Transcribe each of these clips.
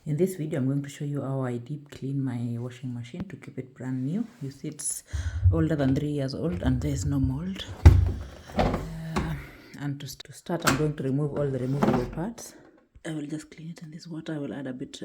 In this video, I'm going to show you how I deep clean my washing machine to keep it brand new. You see it's older than 3 years old and there's no mold. And to start, I'm going to remove all the removable parts. I will just clean it in this water. I will add a bit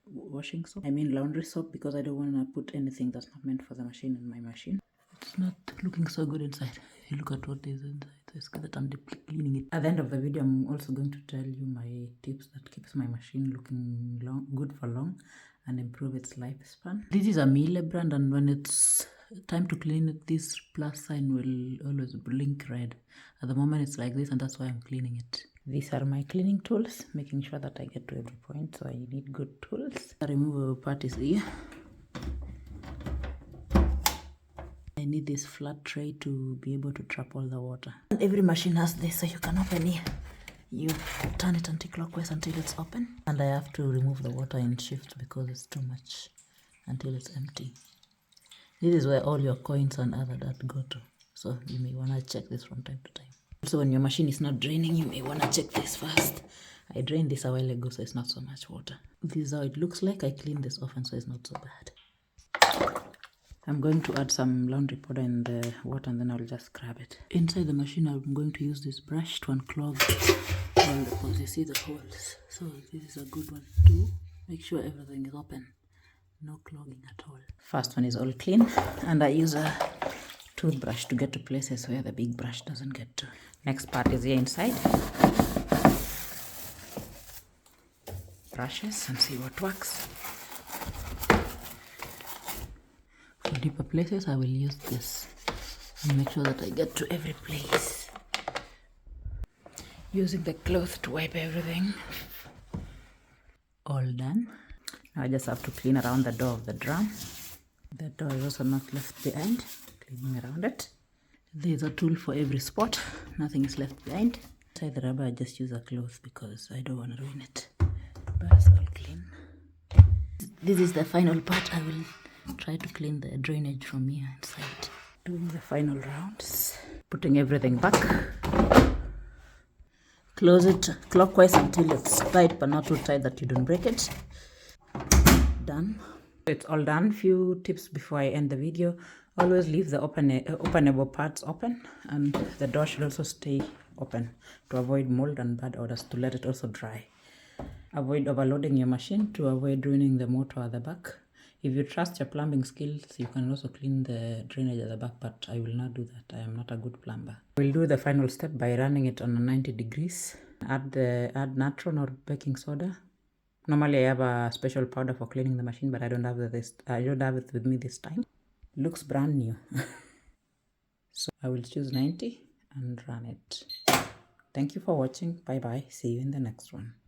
washing soap. I mean laundry soap, because I don't want to put anything that's not meant for the machine in my machine. It's not looking so good inside. If you look at what is inside, so it's good that I'm deeply cleaning it. At the end of the video, I'm also going to tell you my tips that keeps my machine looking good for long and improve its lifespan. This is a Miele brand, and when it's time to clean it, this plus sign will always blink red. At the moment it's like this, and that's why I'm cleaning it. These are my cleaning tools, making sure that I get to every point, so I need good tools. The removable part is here. I need this flat tray to be able to trap all the water. And every machine has this, so you can open here. You turn it anti-clockwise until it's open. And I have to remove the water in shifts because it's too much until it's empty. This is where all your coins and other that go to. So you may want to check this from time to time. Also, when your machine is not draining, you may want to check this first. I drained this a while ago, so it's not so much water. This is how it looks like. I cleaned this often, so it's not so bad. I'm going to add some laundry powder in the water, and then I'll just scrub it. Inside the machine, I'm going to use this brush to unclog all the holes. You see the holes? So this is a good one too. Make sure everything is open. No clogging at all. First one is all clean, and I use a toothbrush to get to places where the big brush doesn't get to. Next part is here inside. Brushes and see what works. For deeper places, I will use this and make sure that I get to every place. Using the cloth to wipe everything. All done. Now I just have to clean around the door of the drum. The door is also not left behind. Cleaning around it. There is a tool for every spot. Nothing is left behind. Inside the rubber, I just use a cloth because I don't want to ruin it. But it's all clean. This is the final part. I will try to clean the drainage from here inside. Doing the final rounds. Putting everything back. Close it clockwise until it's tight, but not too tight that you don't break it. Done. It's all done. Few tips before I end the video. Always leave the openable parts open, and the door should also stay open to avoid mold and bad odors, to let it also dry. Avoid overloading your machine to avoid ruining the motor at the back. If you trust your plumbing skills, you can also clean the drainage at the back, but I will not do that. I am not a good plumber. We'll do the final step by running it on 90 degrees. Add natron or baking soda. Normally I have a special powder for cleaning the machine, but I don't have it with me this time. Looks brand new. So I will choose 90 and run it. Thank you for watching. Bye bye. See you in the next one.